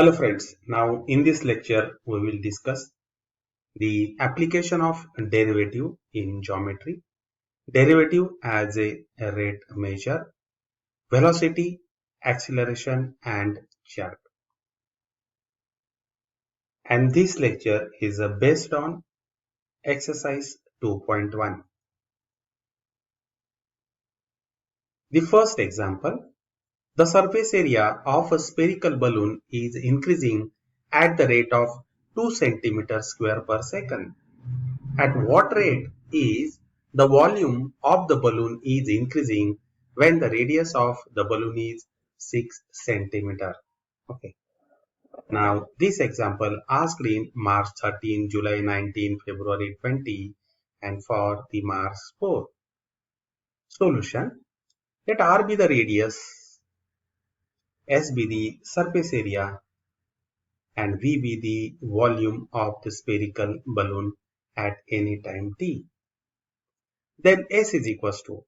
Hello friends, now in this lecture we will discuss the application of derivative in geometry. Derivative as a rate measure, velocity, acceleration and jerk. And this lecture is based on exercise 2.1. The first example, the surface area of a spherical balloon is increasing at the rate of 2 cm square per second. At what rate is the volume of the balloon is increasing when the radius of the balloon is 6 centimeter? Okay. Now this example asked in March 13, July 19, February 20 and for the March 4. Solution. Let R be the radius, S be the surface area and V be the volume of the spherical balloon at any time t. Then S is equals to,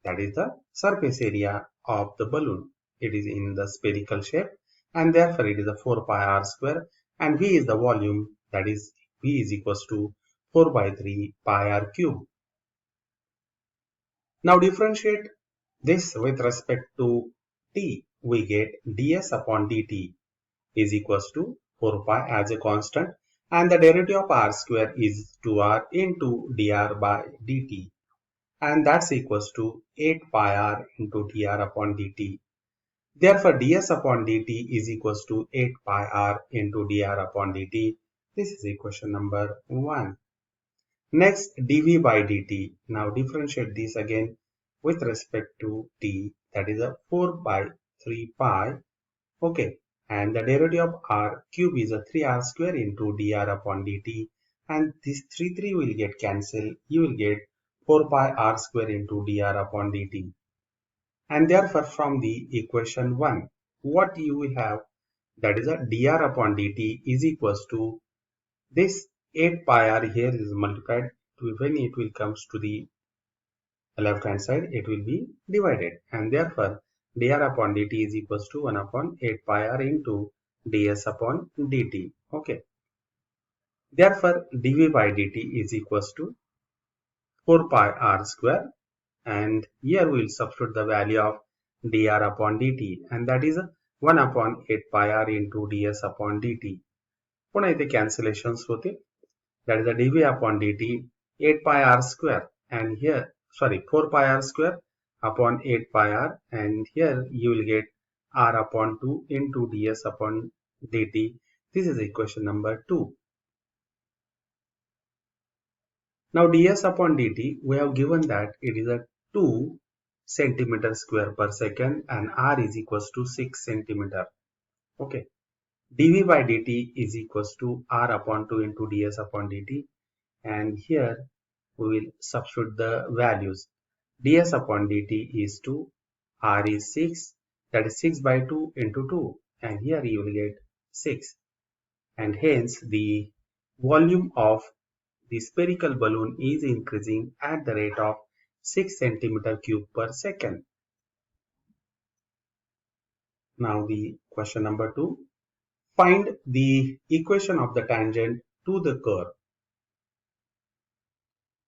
that is the surface area of the balloon. It is in the spherical shape and therefore it is a 4 pi r square, and V is the volume, that is V is equals to 4 by 3 pi r cube. Now differentiate this with respect to t. We get ds upon dt is equals to 4 pi as a constant, and the derivative of r square is 2r into dr by dt, and that's equals to 8 pi r into dr upon dt. Therefore, ds upon dt is equals to 8 pi r into dr upon dt. This is equation number 1. Next, dv by dt. Now differentiate this again with respect to t, that is a 4 by 3 pi. Okay, and the derivative of r cube is a 3r square into dr upon dt, and this 3 will get cancelled. You will get 4 pi r square into dr upon dt. And therefore from the equation 1, what you will have, that is a dr upon dt is equals to this 8 pi r here is multiplied to, when it will comes to the left hand side, it will be divided, and therefore dr upon dt is equals to 1 upon 8 pi r into ds upon dt. Okay, therefore dv by dt is equals to 4 pi r square, and here we will substitute the value of dr upon dt, and that is 1 upon 8 pi r into ds upon dt. पुन्हा इथे कॅन्सलेशन्स होते, that is the dv upon dt 8 pi r square, and here 4 pi r square upon 8 pi r, and here you will get r upon 2 into ds upon dt. This is equation number 2. Now ds upon dt, we have given that it is a 2 centimeter square per second and r is equals to 6 centimeter. Okay, dv by dt is equals to r upon 2 into ds upon dt, and here we will substitute the values. ds upon dt is 2, r is 6, that is 6 by 2 into 2, and here you will get 6, and hence the volume of the spherical balloon is increasing at the rate of 6 centimeter cube per second. Now the question number 2. Find the equation of the tangent to the curve.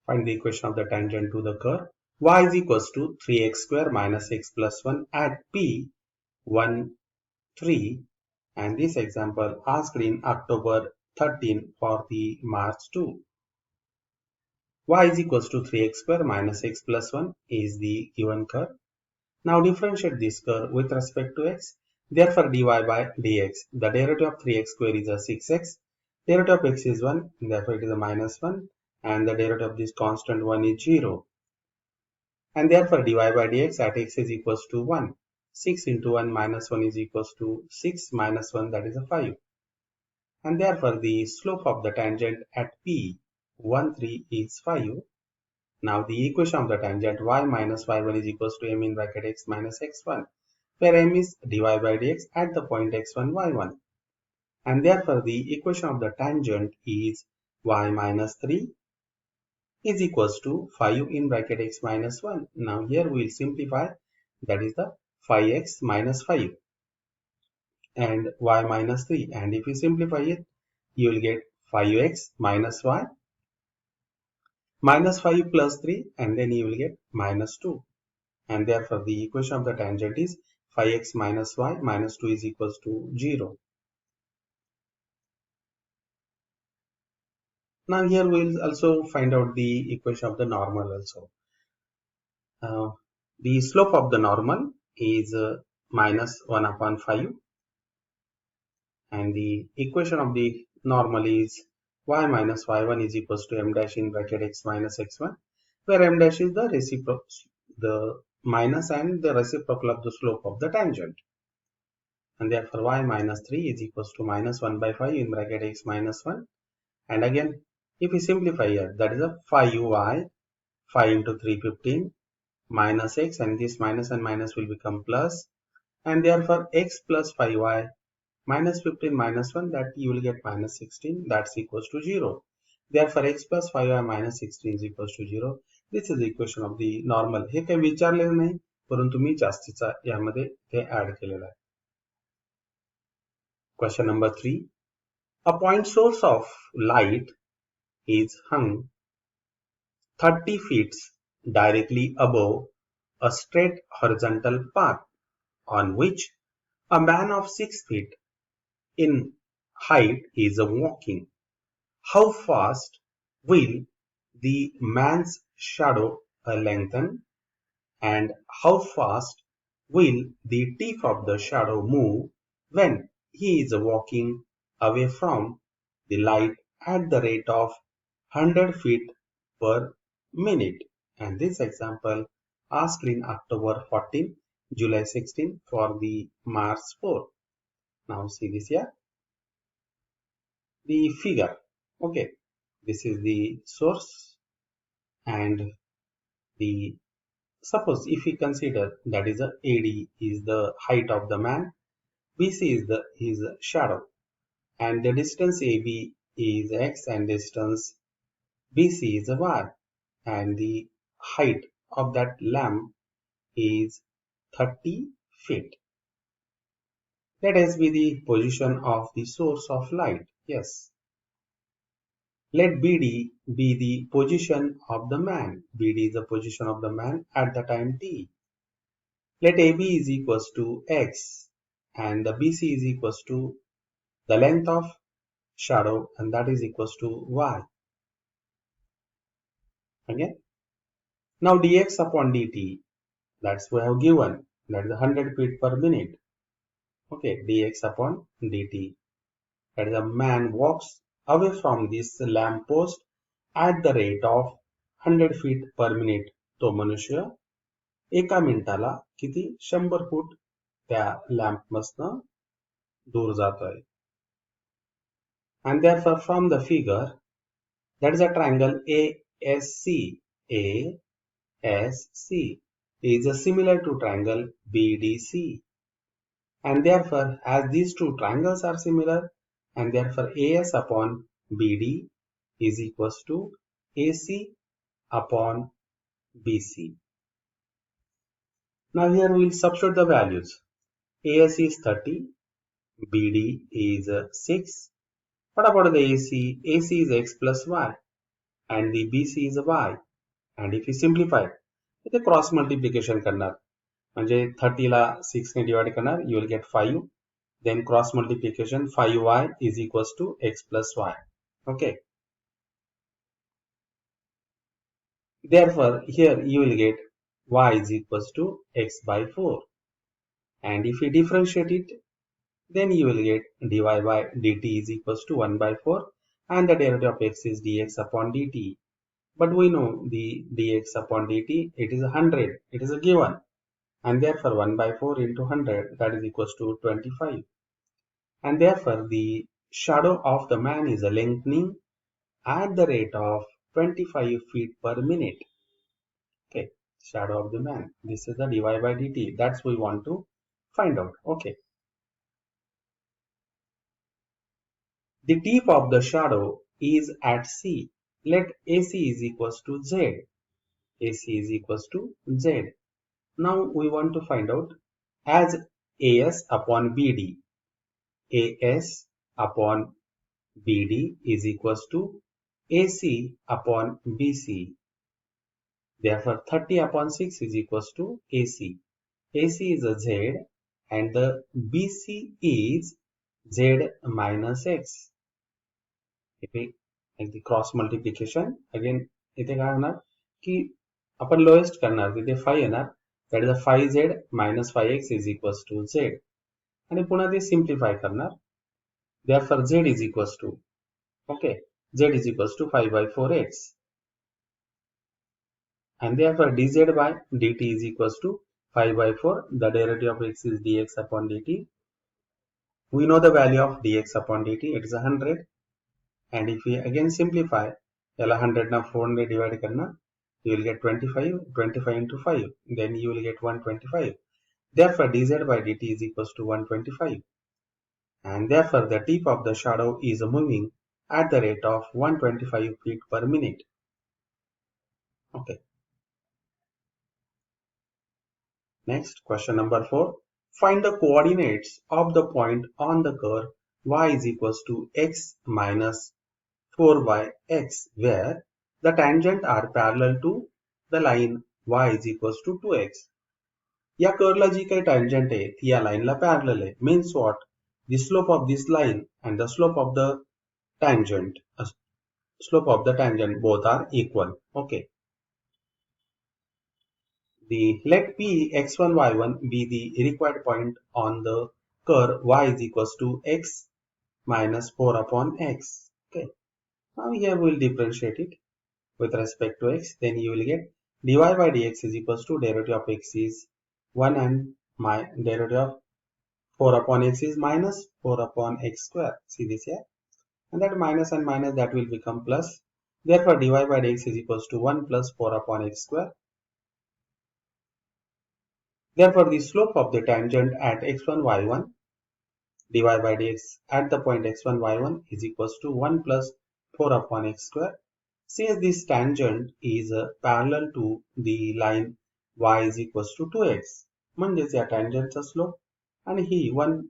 Find the equation of the tangent to the curve. Y is equals to 3x square minus x plus 1 at P 1, 3, and this example asked in October 13 for the March 2. Y is equals to 3x square minus x plus 1 is the given curve. Now differentiate this curve with respect to x. Therefore dy by dx, the derivative of 3x square is a 6x, derivative of x is 1, therefore it is a minus 1, and the derivative of this constant 1 is 0. And therefore dy by dx at x is equals to 1. 6 into 1 minus 1 is equals to 6 minus 1, that is a 5. And therefore the slope of the tangent at P 1, 3 is 5. Now the equation of the tangent y minus y1 is equals to m in bracket x minus x1, where m is dy by dx at the point x1, y1. And therefore the equation of the tangent is y minus 3 is equals to 5 in bracket x minus 1. Now here we will simplify, that is the 5x minus 5. and y minus 3. And if you simplify it, you will get 5x minus y minus 5 plus 3, and then you will get minus 2. And therefore the equation of the tangent is 5x minus y minus 2 is equals to 0. Now here we will also find out the equation of the normal also. The slope of the normal is minus 1 upon 5, and the equation of the normal is y minus y1 is equals to m dash in bracket x minus x1, where m dash is the reciprocal, the minus and the reciprocal of the slope of the tangent. And therefore y minus 3 is equals to minus 1 by 5 in bracket x minus 1. And again, if we simplify here, that is a 5y, 5 into 3, 15, minus x, and this minus and minus will become plus, and therefore x plus 5y minus 15 minus 1, that you will get minus 16, that's equals to 0. Therefore x plus 5y minus 16 is equals to 0. This is the equation of the normal. हे काही विचारलेलं नाही, परंतु मी जास्तीचा यामध्ये ते add केलेलं आहे. Question number 3. A point source of light is hung 30 feet directly above a straight horizontal path on which a man of 6 feet in height is walking. How fast will the man's shadow lengthen, and how fast will the tip of the shadow move when he is walking away from the light at the rate of 100 feet per minute? And this example asked in October 14, July 16 for the March 4. Now see this here. The figure. Okay, this is the source, and the suppose if we consider that is a AD is the height of the man, BC is his shadow, and the distance AB is x and distance BC is y, and the height of that lamp is 30 feet. Let us be the position of the source of light. Yes. Let BD be the position of the man. BD is the position of the man at the time t. Let AB is equals to x, and the BC is equals to the length of shadow, and that is equals to y. Again, now dx upon dt, that's we have given, that is 100 feet per minute. Okay, dx upon dt, that is a man walks away from this lamp post at the rate of 100 feet per minute. तो मनुष्य एका मिनिटाला किती 100 फूट त्या lamp मधनं दूर जातोय. And therefore from the figure, that is a triangle ASC. ASC is similar to triangle BDC. And therefore, as these two triangles are similar, and therefore AS upon BD is equals to AC upon BC. Now here we will substitute the values. AS is 30, BD is 6. What about the AC? AC is x plus y, and the BC is y. And if we simplify, इथे cross multiplication करणार, म्हणजे 30 ला 6 ने divide करणार, you will get 5. Then cross multiplication, 5y is equals to x plus y. Okay. Therefore, here you will get y is equals to x by 4. And if we differentiate it, then you will get dy by dt is equals to 1 by 4. And the derivative of x is dx upon dt. But we know the dx upon dt, it is 100. It is a given. And therefore 1 by 4 into 100, that is equals to 25. And therefore the shadow of the man is lengthening at the rate of 25 feet per minute. Okay, shadow of the man. This is the dy by dt. That's we want to find out. Okay. The tip of the shadow is at C. Let AC is equals to Z. AC is equals to Z. Now we want to find out as AS upon BD. AS upon BD is equals to AC upon BC. Therefore, 30 upon 6 is equals to AC. AC is a Z and the BC is Z minus X. If we make the cross multiplication, again, इथे काय होणार की आपण lowest करणार तिथे 5 येणार, that is a 5Z minus 5X is equals to Z. आणि पुन्हा ते सिम्प्लिफाय करणार. Therefore, Z is equals to, okay, Z is equals to 5 by 4X. And therefore, dz by dt is equals to 5 by 4. The derivative of x is dx upon dt. We know the value of dx upon dt. It is 100. And if we again simplify, 100 now 400 divided karna, you will get 25. 25 into 5. Then you will get 125. Therefore, dz by dt is equals to 125. And therefore, the tip of the shadow is moving at the rate of 125 feet per minute. Okay. Next, question number 4. Find the coordinates of the point on the curve y is equals to x minus 4y x, where the tangent are parallel to the line y is equals to 2x. या कर्वला जी काही tangent आहे ती या लाईनला parallel आहे. Means what? The slope of this line and the slope of the tangent both are equal. Okay. Let P x1 y1 be the required point on the curve y is equals to x minus 4 upon x. Okay. Now here we will differentiate it with respect to x. Then you will get dy by dx is equals to derivative of x is 1 and my derivative of 4 upon x is minus 4 upon x square. See this here? And that minus and minus that will become plus. Therefore, dy by dx is equals to 1 plus 4 upon x square. Therefore, the slope of the tangent at x1, y1 dy by dx at the point x1, y1 is equals to 1 plus 4 upon x square. Since this tangent is parallel to the line y is equals to 2x, म्हणजेच या tangentचा slope आणि ही 1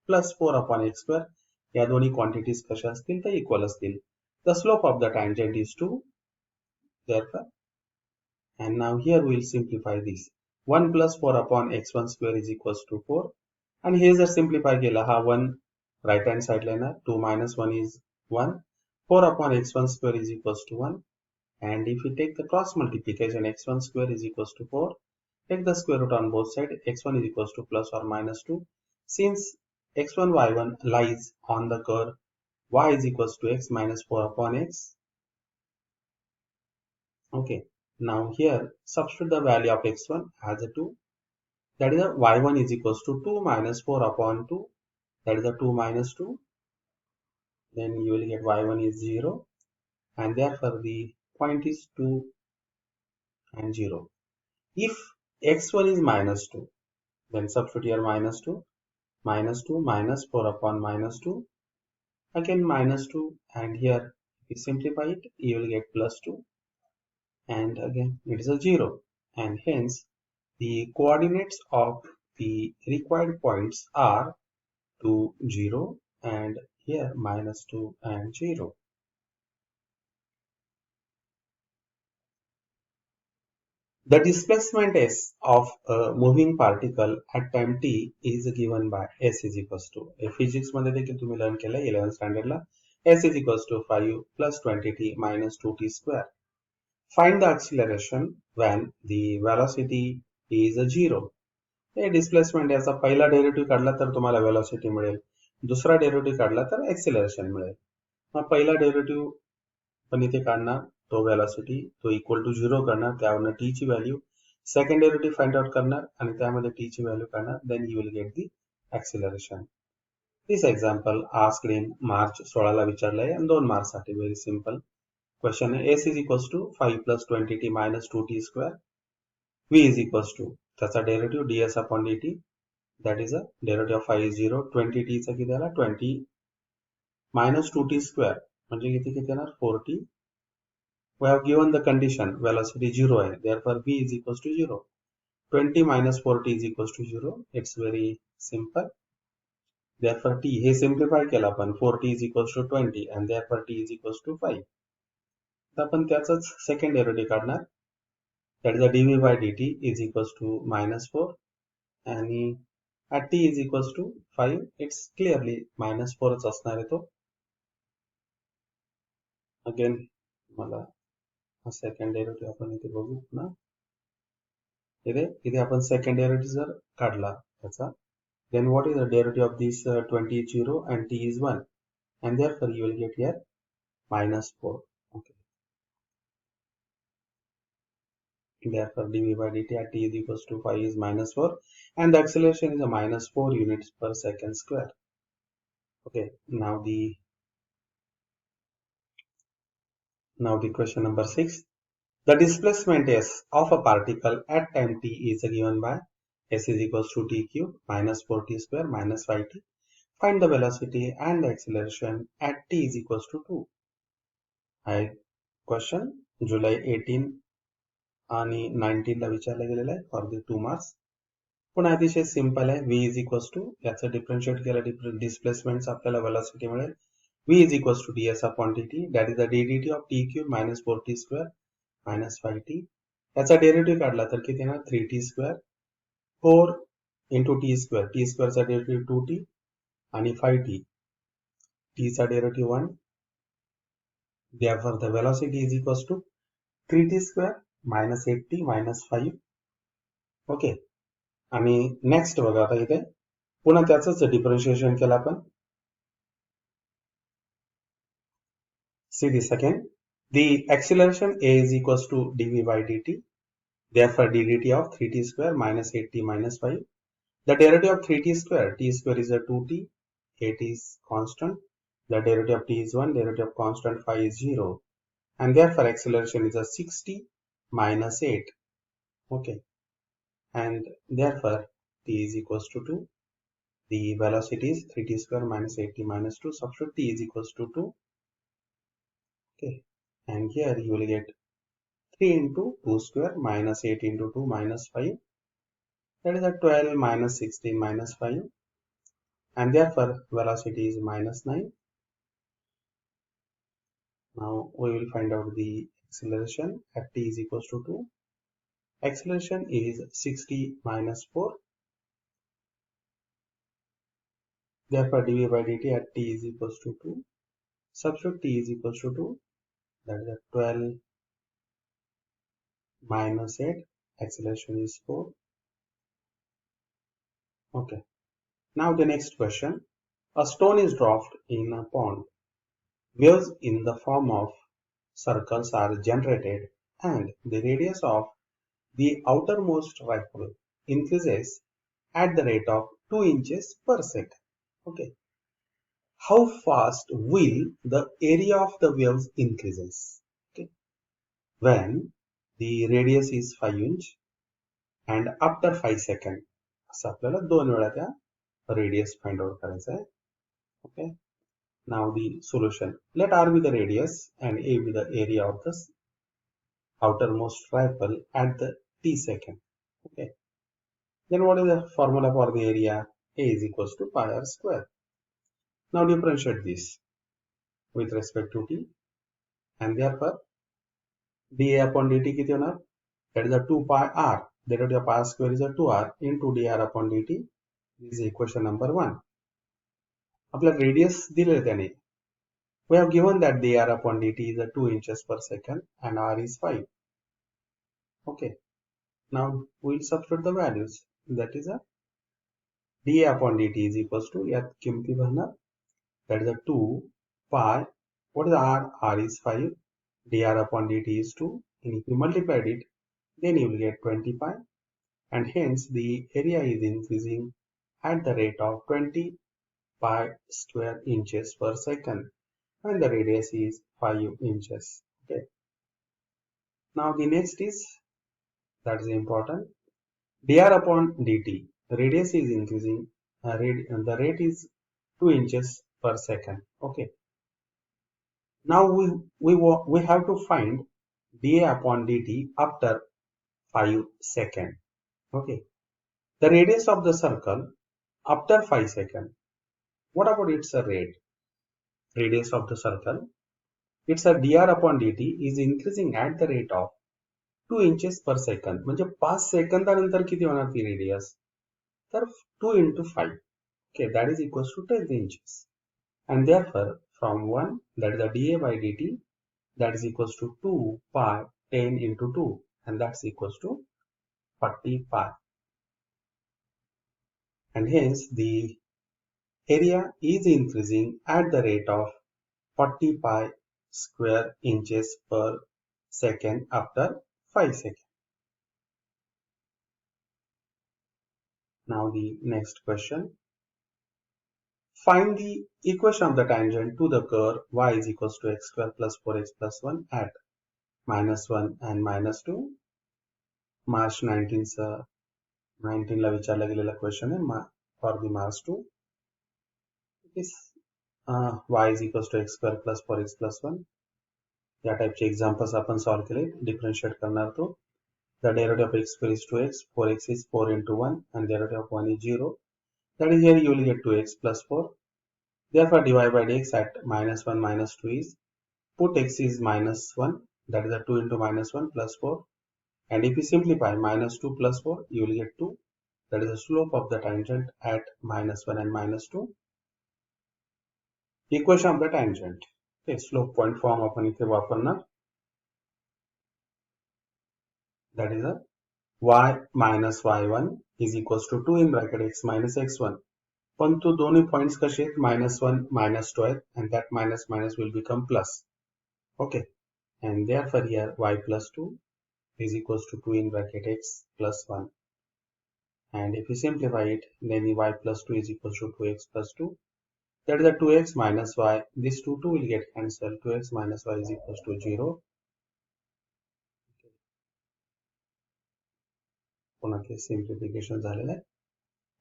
plus 4 upon x square या दोन्ही quantities कशा असतील तर equal असतील. The slope of the tangent is 2. Therefore, and now here we will simplify this. 1 plus 4 upon x1 square is equals to 4. And here जर simplify केला हा 1 right hand side ला येणार, 2 minus 1 is 1. 4 upon x1 square is equals to 1. And if we take the cross multiplication, x1 square is equals to 4. Take the square root on both sides, x1 is equals to plus or minus 2. Since x1, y1 lies on the curve y is equals to x minus 4 upon x. Okay. Now here substitute the value of x1 as a 2. That is a y1 is equals to 2 minus 4 upon 2. That is a 2 minus 2. Then you will get y1 is 0. And therefore the point is 2 and 0. If x1 is minus 2, then substitute here minus 2. Minus 2 minus 4 upon minus 2. Again minus 2. And here if you simplify it, you will get plus 2. And again it is a 0. And hence the coordinates of the required points are 2, 0 and here minus 2 and 0. The displacement s of a moving particle at time t is given by s is equals to, physics मध्ये देखील तुम्ही learn केलं 11th standard ला, s is equals to 5 plus 20t minus 2t square. Find the acceleration when the velocity is 0. हे displacement याचा पहिला derivative काढला तर तुम्हाला वेलोसिटी मिळेल, दुसरा डेरिव्हेटिव्ह काढला तर एक्सेलरेशन मिळेल. मग पहिला डेरिव्हेटिव्ह पण इथे काढणार, तो वेलोसिटी तो इक्वल टू 0 करणार, त्यावरनं टी ची value, second derivative find out करणार आणि त्यामध्ये टी ची व्हॅल्यू काढणार, then you will get the acceleration. This example asked in March 16 ला विचारलंय आणि 2 मार्क्स साठी. व्हेरी सिंपल क्वेश्चन आहे. s is equals to 5 plus 20t minus 2t square. v is equals to त्याचा derivative ds upon dt, that is a derivative of 5 is 0. 20t चा किती आला 20 minus 2t square म्हणजे किती येणार 4t. We have given the condition velocity 0 आहे, therefore v is equals to 0. 20 minus 4t is equals to 0. It's very simple. Therefore t hey simplify केलं आपण 4t is equals to 20 and therefore t is equals to 5. तर आपण त्याचंच second derivative काढणार. That is the dv by dt is equals to -4 आणि at t is equals to 5 it's clearly -4 च असणार आहे तो. अगेन मला सेकंड डेरिव्हेटिव्ह आपण इथे बघू ना. इथे आपण सेकंड डेरिव्हेटिव्ह जर काढला त्याचा, then what is the derivative of this 20 is 0 and t is 1 and therefore you will get here -4. Okay. Therefore dv by dt at t is equals to 5 is -4 and the acceleration is a -4 units per second square. Okay. Now the question number 6. The displacement s of a particle at time t is given by s is equals to t cube minus 4t square minus 5t. Find the velocity and the acceleration at t is equals to 2. Question July 18 आणि 19 ला विचारला गेलेला आहे for the 2 marks. पुन्हा अतिशय simple आहे. v is equals to याचं differentiate केलं displacement आपल्याला वेलॉसिटी मिळेल. v is equals to ds upon dt that is the ddt of t cube minus 4t square minus 5t. याचा डेरिव्हेटिव्ह काढला तर किती येणार 3t square 4 into t square. t स्क्वेअरचा डेरिव्हेटिव्ह 2t आणि 5t. t चा derivative 1. Therefore the velocity is equals to 3t square minus 8t minus 5. Okay. आणि next बघा आता इथे पुन्हा त्याचंच डिफरन्शिएशन केलं आपण. See the second. The acceleration a is equals to dv by dt. Therefore ddt of 3t square minus 8t minus 5. The derivative of 3t square. T square is a 2t. 8 is constant. The derivative of t is 1. Derivative of constant 5 is 0. And therefore acceleration is a 60 minus 8. Okay. And therefore t is equals to 2. The velocity is 3t square minus 8t minus 2. Substitute t is equals to 2. Okay. And here you will get 3 into 2 square minus 8 into 2 minus 5. That is a 12 minus 16 minus 5. And therefore velocity is minus 9. Now we will find out the acceleration at t is equals to 2. Acceleration is 60 minus 4. Therefore dv by dt at t is equals to 2. Substitute t is equals to 2. That is a 12 minus 8. Acceleration is 4. Okay. Now the next question. A stone is dropped in a pond. Waves in the form of circles are generated and the radius of the outermost ripple increases at the rate of 2 inches per second. Okay. How fast will the area of the waves increases? Okay. When the radius is 5 inch and after 5 seconds. असं आपल्याला 2 वेळा त्या radius find out करायचा आहे. Okay. Now the solution. Let R be the radius and A be the area of the outermost ripple at the t second. Okay. Then what is the formula for the area? A is equals to pi r square. Now differentiate this with respect to t and therefore dA upon dt किती होणार? That is a 2 pi r. Derivative of r square is a 2r into dr upon dt. This is equation number 1. आपल्याला radius दिले त्याने. We have given that dr upon dt is a 2 inches per second and r is 5. Okay. Now we will substitute the values. That is a dA upon dt is equals to यात किमती भरणार. That is a 2 pi. What is r? R is 5. dr upon dt is 2. And if you multiply it, then you will get 20 pi. And hence the area is increasing at the rate of 20 pi square inches per second. And the radius is 5 inches. Okay. Now the next is, that is important, dr upon dt. The radius is increasing. The rate is 2 inches per second. Okay. Now we have to find dA upon dt after 5 seconds. Okay. The radius of the circle after 5 seconds. What about its radius of the circle? It's a dr upon dt is increasing at the rate of 2 inches per second. म्हणजे 5 सेकंदानंतर किती होणार ती radius? तर 2 into 5. Okay, that is equals to 10 inches. And therefore, from 1, that is the dA by dt, that is equals to 2 pi 10 into 2, and that's equals to 40 pi. And hence, the area is increasing at the rate of 40 pi square inches per second after 5 seconds. Now the next question. Find the equation of the tangent to the curve y is equals to x square plus 4x plus 1 at -1 and -2. March 19 ला विचारला गेलेला question आहे for the March 2. y is equals to x square plus 4x plus 1. या टाइपचे examples आपण solve केले. Differentiate करणार तो. The derivative of x square is 2x, 4x is 4 into 1, and the derivative of 1 is 0. That is, here you will get 2x plus 4. Therefore, dy by dx at -1 minus 2 is, put x is -1, that is a 2 into -1 plus 4. And if you simplify -2 plus 4, you will get 2. That is the slope of the tangent at -1 and -2. Equation of the tangent. Okay, slope point form आपण इथे वापरणार. That is a y minus y1 is equals to 2 in bracket x minus x1. पण तो दोन्ही points कसे आहेत? -1 -2 आहेत, and that minus minus will become plus. Okay, and therefore here y plus 2 is equals to 2 in bracket x plus 1. And if we simplify it, then the y plus 2 is equals to 2x plus 2. That is the 2x minus y. This 2 will get cancelled. 2x minus y is equals to 0. पुन्हा ते simplification झालेलं आहे.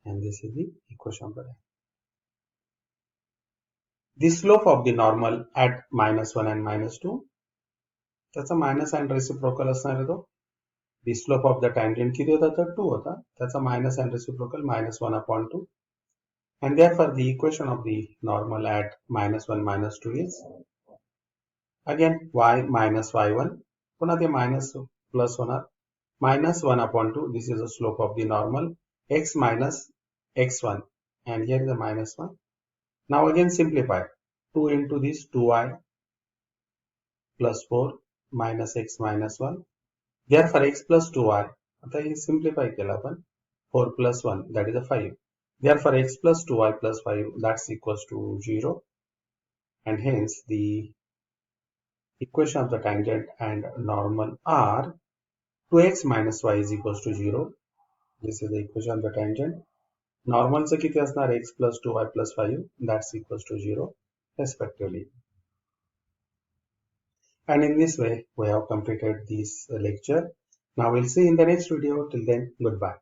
And this is the equation of the tangent. The slope of the normal at -1 and -2. त्याचा minus and reciprocal असणार आहे तो. The slope of the tangent किती होता तर 2 होता. त्याचा minus and reciprocal -1 upon 2. And therefore the equation of the normal at -1 -2 is again y minus y1. पुन्हा ते minus plus होणार. -1 upon 2. This is the slope of the normal. X minus x1. And here is the -1. Now again simplify. 2 into this 2y plus 4 minus x minus 1. Therefore x plus 2y. आता हे simplify केला आपण. 4 plus 1, that is a 5. Therefore x plus 2y plus 5, that's equals to 0. And hence the equation of the tangent and normal are 2x minus y is equals to 0. This is the equation of the tangent. Normal चं किती असणार? x plus 2y plus 5, that's equals to 0 respectively. And in this way, we have completed this lecture. Now we'll see in the next video. Till then, goodbye.